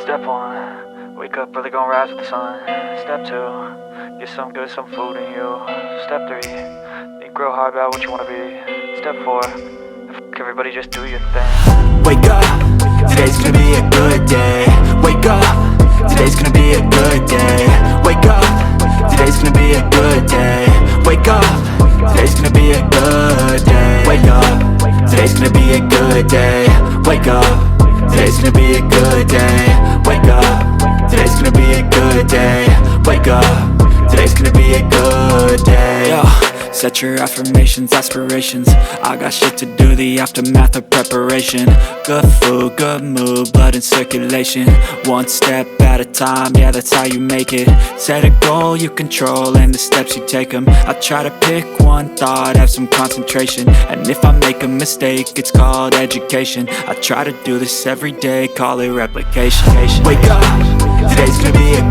Step 1, wake up early, gonna rise with the sun. Step 2, get some good, some food in you. Step 3, think real hard about what you wanna be. Step 4, fuck everybody, just do your thing. Wake up, today's gonna be a good day. Wake up, today's gonna be a good day. Wake up, today's gonna be a good day. Wake up, today's gonna be a good day. Wake up, today's gonna be a good day. Wake up, today's gonna be a good day. Wake up, today's gonna be a good day. Wake up, today's gonna be a good day. Yo, set your affirmations, aspirations. I got shit to do, the aftermath of preparation. Good food, good mood, blood in circulation. One step at a time, yeah, that's how you make it. Set a goal you control and the steps you take them. I try to pick one thought, have some concentration. And if I make a mistake, it's called education. I try to do this every day, call it replication. Wake up, today's gonna be a